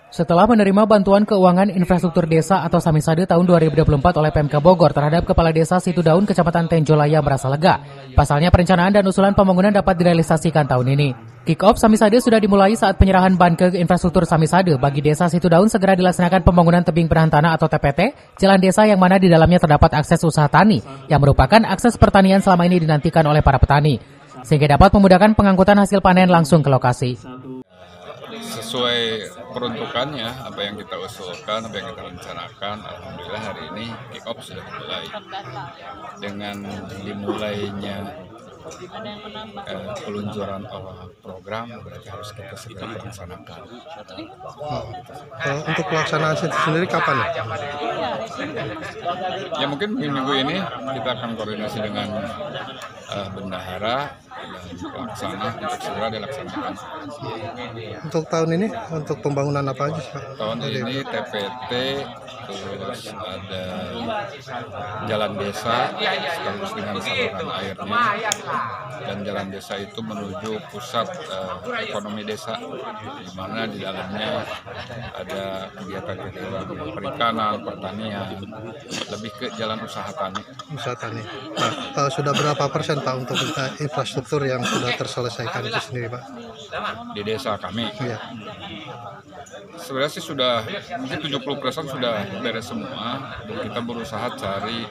Setelah menerima bantuan keuangan infrastruktur desa atau Samisade tahun 2024 oleh Pemkab Bogor terhadap Kepala Desa Situdaun Kecamatan Tenjolaya merasa lega. Pasalnya perencanaan dan usulan pembangunan dapat direalisasikan tahun ini. Kick-off Samisade sudah dimulai saat penyerahan ban ke infrastruktur Samisade bagi Desa Situdaun segera dilaksanakan pembangunan tebing penahan tanah atau TPT, jalan desa yang mana di dalamnya terdapat akses usaha tani, yang merupakan akses pertanian selama ini dinantikan oleh para petani, sehingga dapat memudahkan pengangkutan hasil panen langsung ke lokasi. Sesuai peruntukannya, apa yang kita usulkan, apa yang kita rencanakan, alhamdulillah hari ini kick-off sudah dimulai. Dengan dimulainya peluncuran program, berarti harus kita segera laksanakan. Untuk pelaksanaan sendiri kapan ya? Ya mungkin minggu ini kita akan koordinasi dengan bendahara dan pelaksana untuk segera dilaksanakan. Untuk tahun ini, untuk pembangunan apa aja? Tahun ini TPT, terus ada jalan desa sekaligus dengan saluran airnya, dan jalan desa itu menuju pusat ekonomi desa, di mana di dalamnya ada kegiatan-kegiatan perikanan, pertanian, lebih ke jalan usaha tani. Usaha tani. Nah, sudah berapa persen Pak untuk infrastruktur yang sudah terselesaikan itu sendiri Pak? Di desa kami. Iya. Sebenarnya sih sudah mungkin 70% sudah beres semua. Kita berusaha cari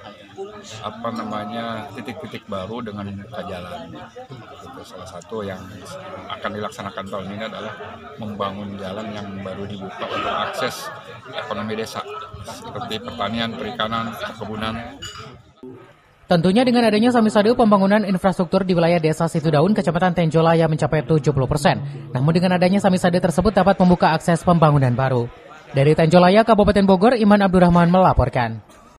titik-titik baru dengan buka jalan. Itu salah satu yang akan dilaksanakan tahun ini adalah membangun jalan yang baru dibuka untuk akses ekonomi desa seperti pertanian, perikanan, perkebunan. Tentunya dengan adanya Samisade, pembangunan infrastruktur di wilayah Desa Situdaun, Kecamatan Tenjolaya mencapai 70%. Namun dengan adanya Samisade tersebut dapat membuka akses pembangunan baru. Dari Tenjolaya, Kabupaten Bogor, Iman Abdurrahman melaporkan.